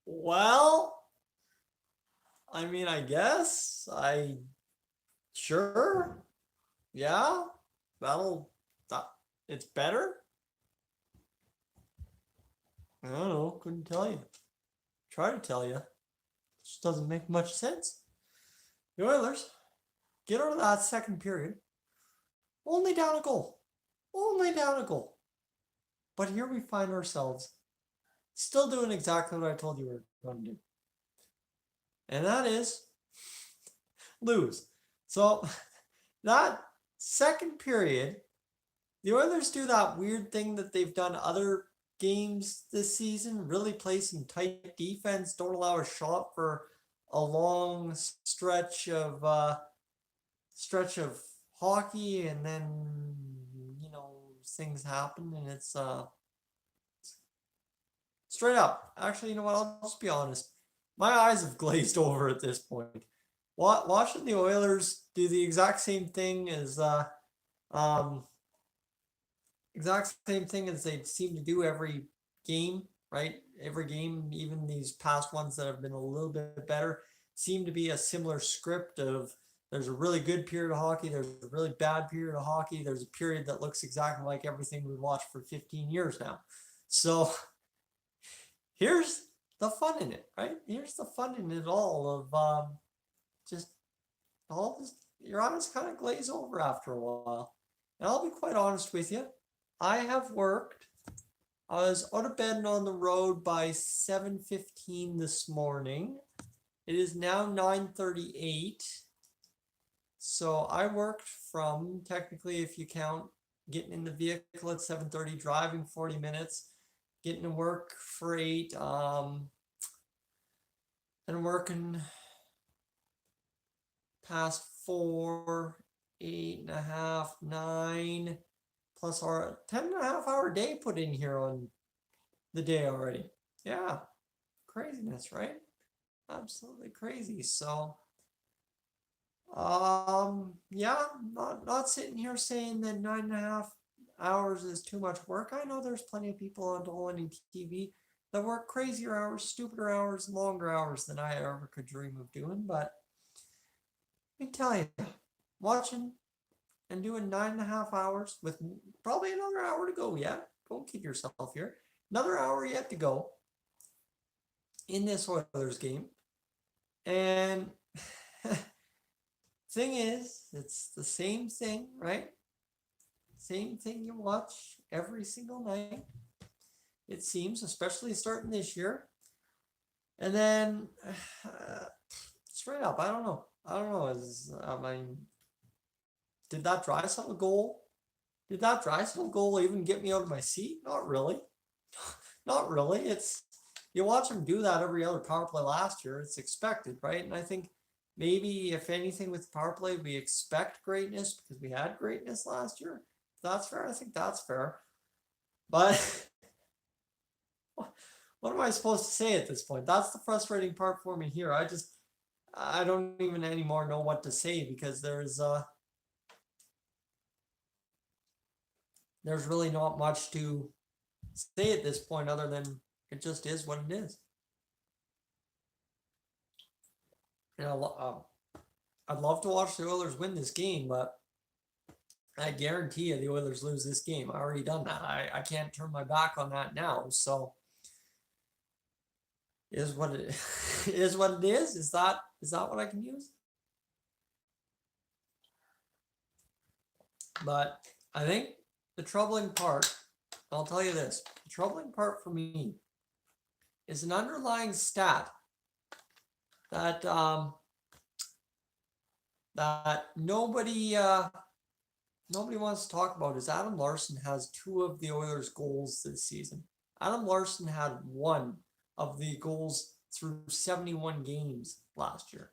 Well, I mean, I guess I sure, yeah, that'll that it's better. I don't know, couldn't tell you. Try to tell you, just doesn't make much sense. The Oilers get out of that second period, only down a goal, only down a goal. But here we find ourselves still doing exactly what I told you we were going to do, and that is lose. So that second period, the Oilers do that weird thing that they've done other games this season, really play some tight defense, don't allow a shot for a long stretch of hockey, and then things happen, and it's straight up. Actually, you know what? I'll just be honest. My eyes have glazed over at this point. Watching the Oilers do the um, exact same thing as they seem to do every game, right? Every game, even these past ones that have been a little bit better, seem to be a similar script of there's a really good period of hockey, there's a really bad period of hockey, there's a period that looks exactly like everything we've watched for 15 years now. So here's the fun in it, right? Here's the fun in it all of just all this. Your eyes kind of glaze over after a while. And I'll be quite honest with you. I have worked. I was out of bed and on the road by 7:15 this morning. It is now 9:38. So I worked from, technically, if you count getting in the vehicle at 7:30, driving 40 minutes, getting to work for 8, and working past 4, 8.5, 9, plus our 10.5 hour day put in here on the day already. Yeah, craziness, right? Absolutely crazy. So, yeah, not sitting here saying that 9.5 hours is too much work. I know there's plenty of people on Dolan TV that work crazier hours, stupider hours, longer hours than I ever could dream of doing. But let me tell you, watching and doing 9.5 hours with probably another hour to go yet. Don't kid yourself here. Another hour yet to go in this Oilers game. And thing is, it's the same thing, right? Same thing you watch every single night. It seems, especially starting this year. And then, straight up, I don't know. Did that Draisaitl goal? Did that Draisaitl goal even get me out of my seat? Not really. Not really. It's you watch him do that every other power play last year. It's expected, right? And I think maybe if anything with power play, we expect greatness because we had greatness last year. If that's fair. I think that's fair. But what am I supposed to say at this point? That's the frustrating part for me here. I don't even anymore know what to say because there's really not much to say at this point other than it just is what it is. You know, I'd love to watch the Oilers win this game, but I guarantee you the Oilers lose this game. I already done that. I can't turn my back on that now. So is what it is what it is. Is that what I can use? But I think the troubling part, I'll tell you this, the troubling part for me is an underlying stat that that nobody wants to talk about is Adam Larson has 2 of the Oilers' goals this season. Adam Larson had 1 of the goals through 71 games last year.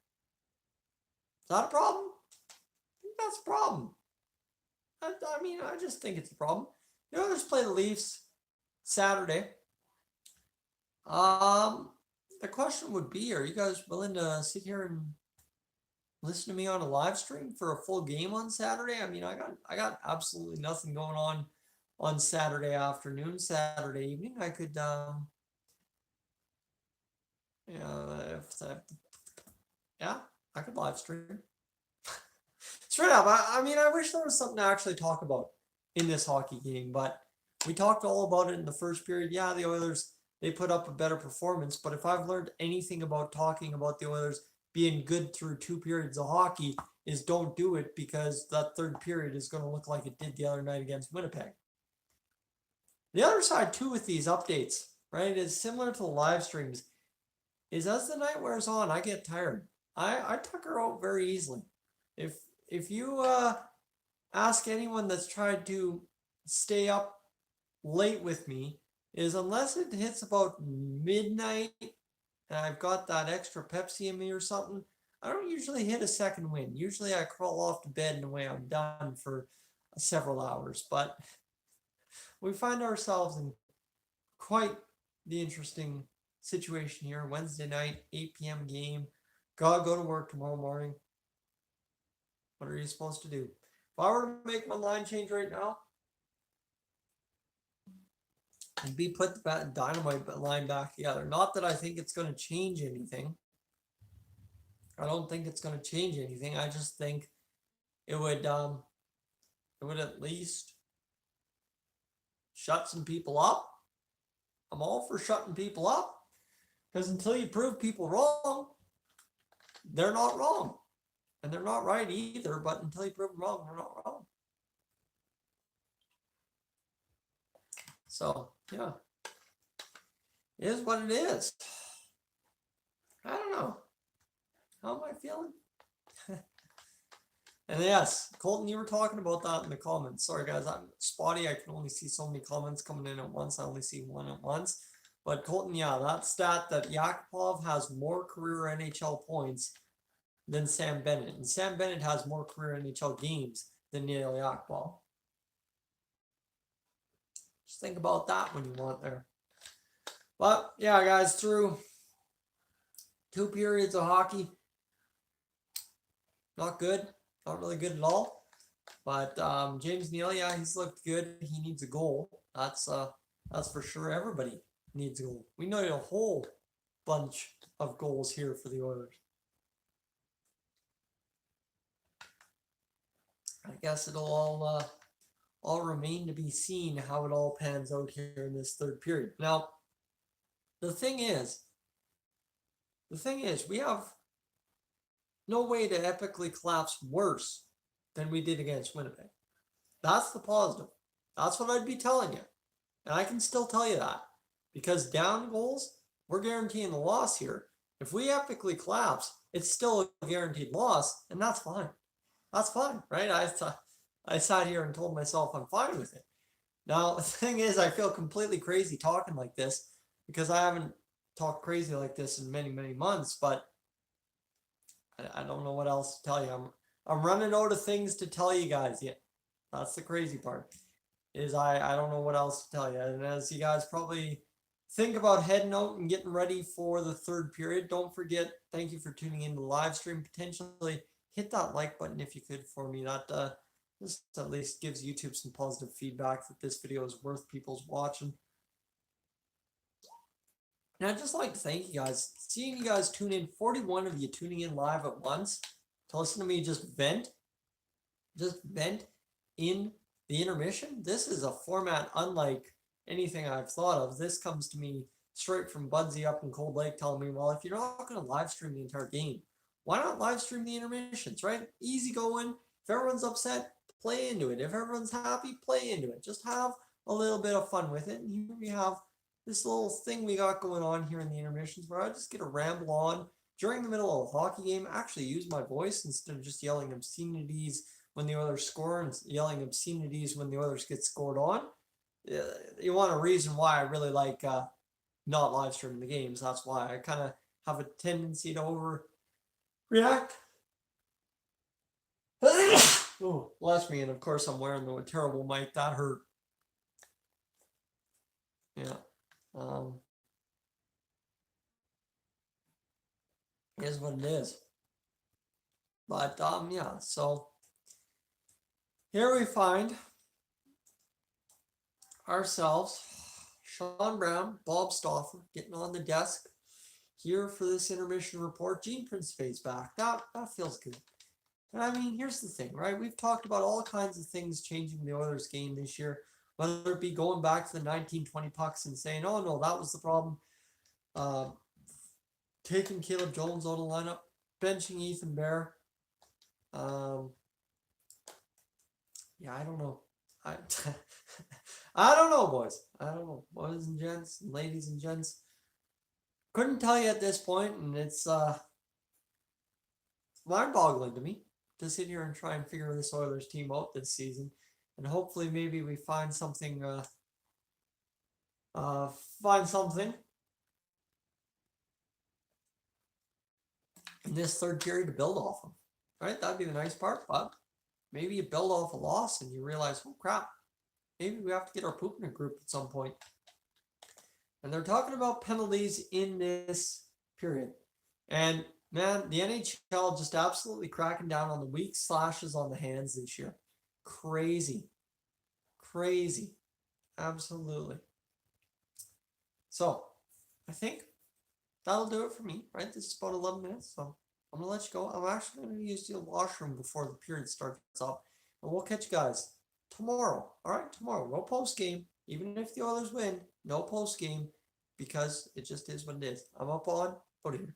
Is that a problem? I think that's a problem. I mean, I just think it's a problem. The Oilers play the Leafs Saturday. The question would be, are you guys willing to sit here and listen to me on a live stream for a full game on Saturday? I mean, I got absolutely nothing going on Saturday afternoon, Saturday evening. I could Yeah, I could live stream. Straight up, I mean, I wish there was something to actually talk about in this hockey game, but we talked all about it in the first period. Yeah, the Oilers, they put up a better performance, but if I've learned anything about talking about the Oilers being good through 2 periods of hockey, is don't do it, because that third period is going to look like it did the other night against Winnipeg. The other side too with these updates, right, is similar to the live streams, is as the night wears on, I get tired. I tucker out very easily. If you ask anyone that's tried to stay up late with me, is unless it hits about midnight and I've got that extra Pepsi in me or something, I don't usually hit a second wind. Usually I crawl off to bed and away I'm done for several hours. But we find ourselves in quite the interesting situation here. Wednesday night, 8 p.m. game. Gotta go to work tomorrow morning. What are you supposed to do? If I were to make my line change right now, I'd be put the Dynamite line back together. Not that I think it's going to change anything. I don't think it's going to change anything. I just think it would at least shut some people up. I'm all for shutting people up, because until you prove people wrong, they're not wrong. And they're not right either, but until you prove them wrong, they're not wrong. So, yeah. It is what it is. I don't know. How am I feeling? And yes, Colton, you were talking about that in the comments. Sorry, guys, I'm spotty. I can only see so many comments coming in at once. I only see one at once. But Colton, yeah, that stat that Yakupov has more career NHL points than Sam Bennett. And Sam Bennett has more career NHL games than Neil Yakupov. Just think about that when you want there. But yeah, guys, through 2 periods of hockey, not good. Not really good at all. But James Neal, yeah, he's looked good. He needs a goal. That's for sure. Everybody needs a goal. We need a whole bunch of goals here for the Oilers. I guess it'll all remain to be seen how it all pans out here in this third period. Now, the thing is, we have no way to epically collapse worse than we did against Winnipeg. That's the positive. That's what I'd be telling you. And I can still tell you that, because down goals, we're guaranteeing the loss here. If we epically collapse, it's still a guaranteed loss, and that's fine. That's fine, right? I sat here and told myself I'm fine with it. Now, the thing is, I feel completely crazy talking like this, because I haven't talked crazy like this in many, many months, but I don't know what else to tell you. I'm running out of things to tell you guys yet. That's the crazy part, is I don't know what else to tell you. And as you guys probably think about heading out and getting ready for the third period, don't forget, thank you for tuning in to the live stream. Potentially hit that like button if you could for me. That just at least gives YouTube some positive feedback that this video is worth people's watching. And I'd just like to thank you guys. Seeing you guys tune in, 41 of you tuning in live at once to listen to me just vent in the intermission. This is a format unlike anything I've thought of. This comes to me straight from Budsy up in Cold Lake telling me, well, if you're not going to live stream the entire game, why not live stream the intermissions, right? Easy going. If everyone's upset, play into it. If everyone's happy, play into it. Just have a little bit of fun with it. And here we have this little thing we got going on here in the intermissions, where I just get to ramble on during the middle of a hockey game, actually use my voice instead of just yelling obscenities when the Oilers score and yelling obscenities when the Oilers get scored on. You want a reason why I really like not live streaming the games. That's why I kind of have a tendency to overreact. Oh, bless me. And of course, I'm wearing the terrible mic. That hurt. Yeah. It is what it is. But yeah, so here we find ourselves Sean Brown, Bob Stauffer getting on the desk here for this intermission report. Gene Prince fades back. That feels good. And I mean, here's the thing, right? We've talked about all kinds of things changing the Oilers game this year, whether it be going back to the 1920 pucks and saying, oh no, that was the problem. Taking Caleb Jones out of the lineup, benching Ethan Bear. Yeah, I don't know. I, I don't know, boys. I don't know, boys and gents, and ladies and gents. Couldn't tell you at this point, and it's mind-boggling to me to sit here and try and figure this Oilers team out this season, and hopefully maybe we find something. Find something in this third period to build off of. Right, that'd be the nice part, but maybe you build off a loss and you realize, oh crap, maybe we have to get our poop in a group at some point. And they're talking about penalties in this period. And man, the NHL just absolutely cracking down on the weak slashes on the hands this year. Crazy. Crazy. Absolutely. So, I think that'll do it for me, right? This is about 11 minutes, so I'm going to let you go. I'm actually going to use the washroom before the period starts up. And we'll catch you guys tomorrow. All right, tomorrow. No post game. Even if the Oilers win, no post game because it just is what it is. I'm up on, out of here.